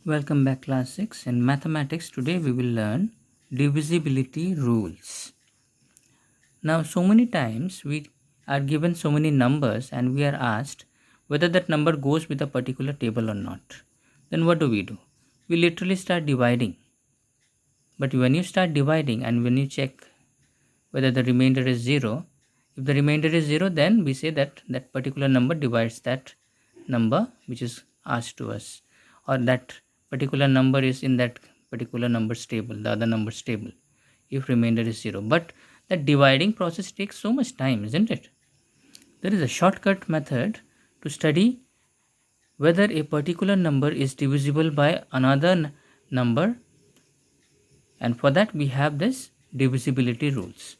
Welcome back, class 6. In mathematics, today we will learn divisibility rules. Now, so many times we are given so many numbers and we are asked whether that number goes with a particular table or not. Then what do? We literally start dividing. But when you start dividing and when you check whether the remainder is 0, if the remainder is 0, then we say that that particular number divides that number which is asked to us, or that particular number is in that particular numbers table, the other numbers table, if remainder is 0. But that dividing process takes so much time, isn't it? There is a shortcut method to study whether a particular number is divisible by another number, and for that we have this divisibility rules.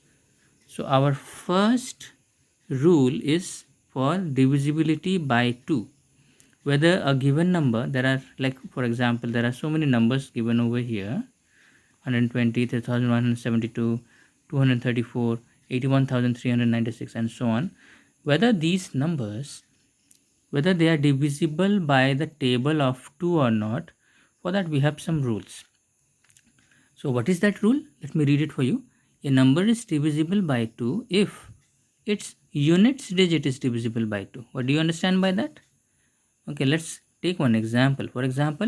So our first rule is for divisibility by 2. Whether a given number, there are, like for example, there are so many numbers given over here: 120, 3172, 234, 81,396, and so on. Whether these numbers, whether they are divisible by the table of 2 or not, for that we have some rules. So what is that rule? Let me read it for you. A number is divisible by 2 if its units digit is divisible by 2. What do you understand by that? Okay, let's take one example. For example,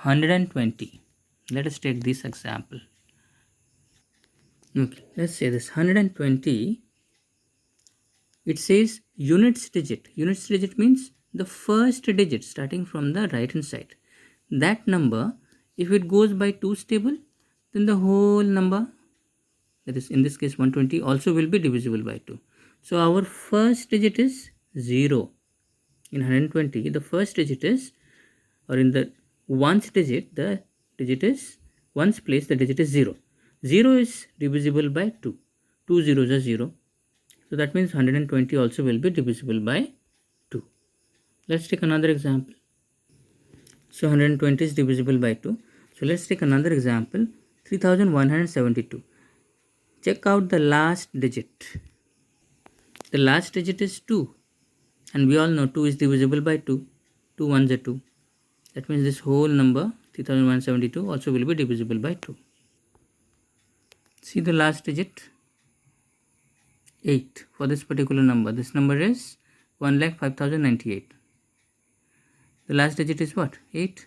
120. Let us take this example. Okay, let's say this 120. It says units digit. Units digit means the first digit starting from the right hand side. That number, if it goes by 2's table, then the whole number, that is in this case 120, also will be divisible by 2. So our first digit is 0. In 120, the first digit is, or in the ones digit, the digit is, ones place, the digit is 0. 0 is divisible by 2. 2 zeros are 0. So that means 120 also will be divisible by 2. Let's take another example. So 120 is divisible by 2. So let's take another example. 3172. Check out the last digit. The last digit is 2. And we all know 2 is divisible by 2. 2 ones are 2. That means this whole number 3172 also will be divisible by 2. See the last digit, 8 for this particular number. This number is 1,05,098. The last digit is what? 8.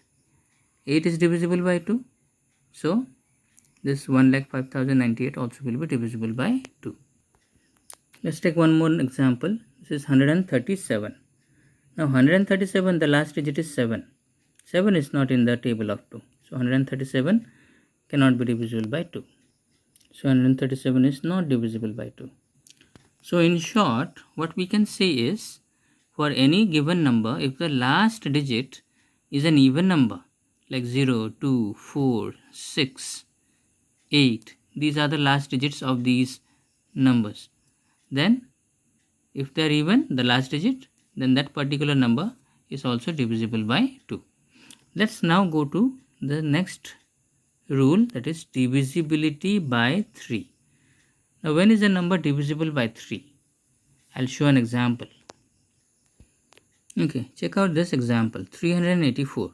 8 is divisible by 2. So this 1,05,098 also will be divisible by 2. Let's take one more example. This is 137. Now 137, the last digit is 7. 7 is not in the table of 2. So 137 cannot be divisible by 2. So 137 is not divisible by 2. So in short, what we can say is, for any given number, if the last digit is an even number, like 0, 2, 4, 6, 8, these are the last digits of these numbers, then if they are even, the last digit, then that particular number is also divisible by 2. Let's now go to the next rule, that is divisibility by 3. Now when is a number divisible by 3? I'll show an example. Okay, check out this example, 384.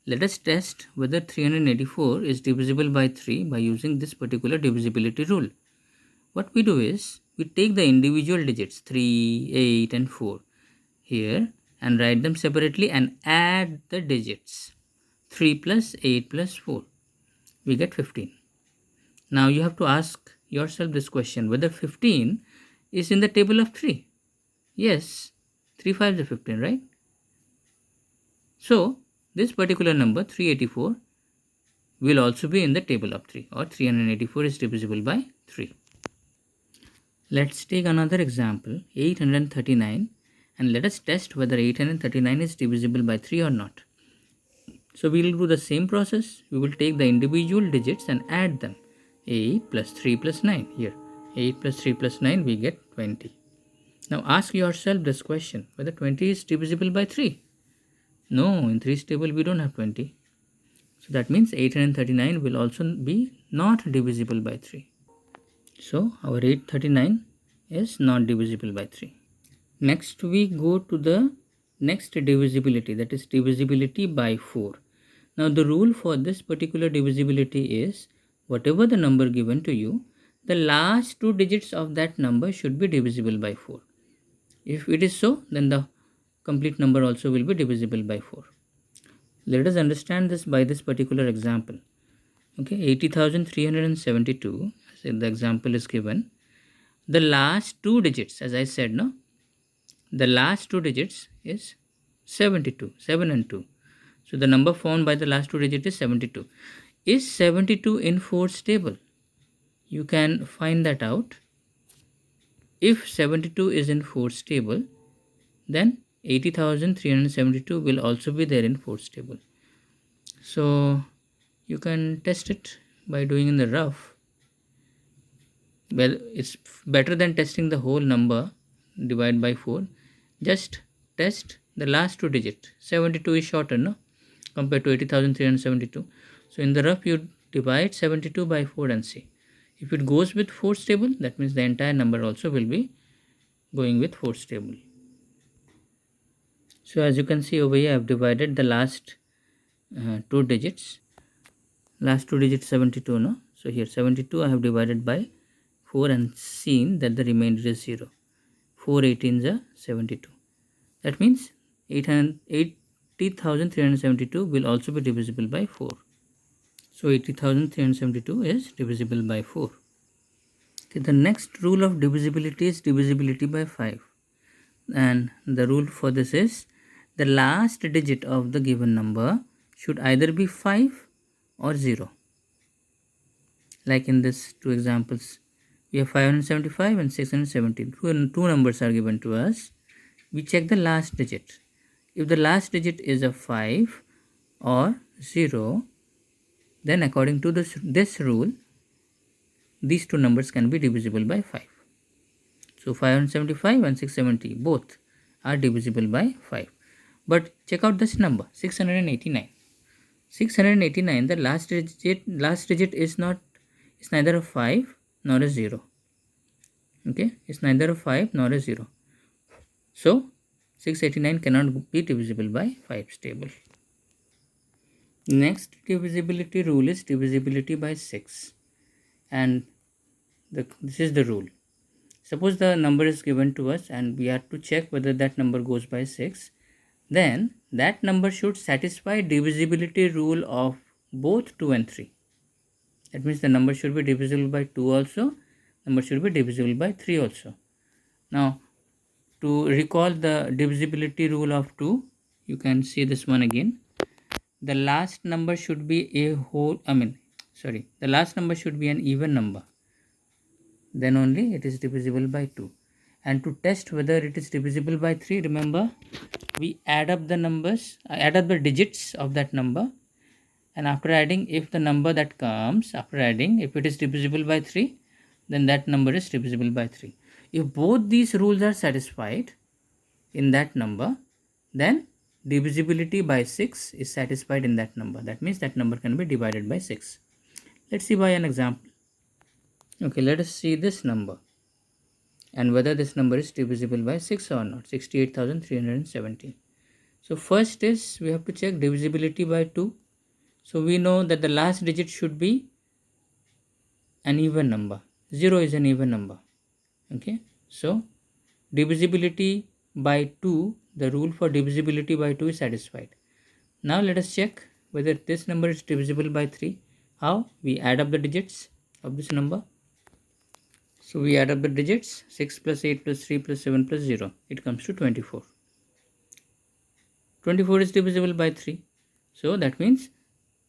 Let us test whether 384 is divisible by 3 by using this particular divisibility rule. What we do is, we take the individual digits 3, 8 and 4 here and write them separately and add the digits 3 plus 8 plus 4. We get 15. Now you have to ask yourself this question, whether 15 is in the table of 3. Yes, 3 5s are 15, right? So this particular number 384 will also be in the table of 3, or 384 is divisible by 3. Let's take another example, 839, and let us test whether 839 is divisible by 3 or not. So we will do the same process. We will take the individual digits and add them. 8 plus 3 plus 9 here. 8 plus 3 plus 9, we get 20. Now ask yourself this question, whether 20 is divisible by 3. No, in 3's table we don't have 20. So that means 839 will also be not divisible by 3. So our 839 is not divisible by 3. Next we go to the next divisibility, that is divisibility by 4. Now the rule for this particular divisibility is whatever the number given to you, the last two digits of that number should be divisible by 4. If it is so, then the complete number also will be divisible by 4. Let us understand this by this particular example. Okay, 80,372, so the example is given. The last two digits, as I said, no, the last two digits is 72, 7 and 2. So the number formed by the last two digits is 72. Is 72 in 4's table? You can find that out. If 72 is in 4's table, then 80,372 will also be there in 4's table. So you can test it by doing in the rough. Well, it's better than testing the whole number divide by 4. Just test the last two digits. 72 is shorter, no, compared to 80,372. So in the rough, you divide 72 by 4 and see. If it goes with 4's table, that means the entire number also will be going with 4's table. So as you can see over here, I have divided the last two digits. Last two digits 72, no? So here 72 I have divided by 4 and seen that the remainder is 0. 4 18s are 72. That means 80,372 will also be divisible by 4. So 80,372 is divisible by 4. Okay, the next rule of divisibility is divisibility by 5. And the rule for this is the last digit of the given number should either be 5 or 0. Like in this two examples, we have 575 and 617. Two numbers are given to us. We check the last digit. If the last digit is a 5 or 0, then according to this rule, these two numbers can be divisible by 5. So 575 and 670 both are divisible by 5. But check out this number 689. 689, the last digit is neither a 5 nor a 0. Okay, it's neither a 5 nor a 0. So 689 cannot be divisible by 5's table. Next divisibility rule is divisibility by 6. And this is the rule. Suppose the number is given to us and we have to check whether that number goes by 6. Then that number should satisfy divisibility rule of both 2 and 3. That means the number should be divisible by 2 also, number should be divisible by 3 also. Now to recall the divisibility rule of 2, you can see this one again. The last number should be the last number should be an even number. Then only it is divisible by 2. And to test whether it is divisible by 3, remember, we add up the numbers, add up the digits of that number, and after adding, if the number that comes after adding, if it is divisible by 3, then that number is divisible by 3. If both these rules are satisfied in that number, then divisibility by 6 is satisfied in that number. That means that number can be divided by 6. Let's see by an example. Okay, let us see this number and whether this number is divisible by 6 or not. 68,370. So first is we have to check divisibility by 2. So we know that the last digit should be an even number. 0 is an even number. Okay, so divisibility by 2, the rule for divisibility by 2 is satisfied. Now let us check whether this number is divisible by 3. How? We add up the digits of this number. So we add up the digits, 6 plus 8 plus 3 plus 7 plus 0. It comes to 24. 24 is divisible by 3. So that means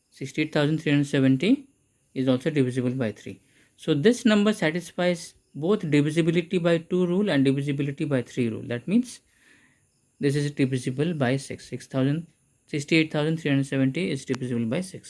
68,370 is also divisible by 3. So this number satisfies both divisibility by 2 rule and divisibility by 3 rule. That means this is divisible by 6. 68,370 is divisible by 6.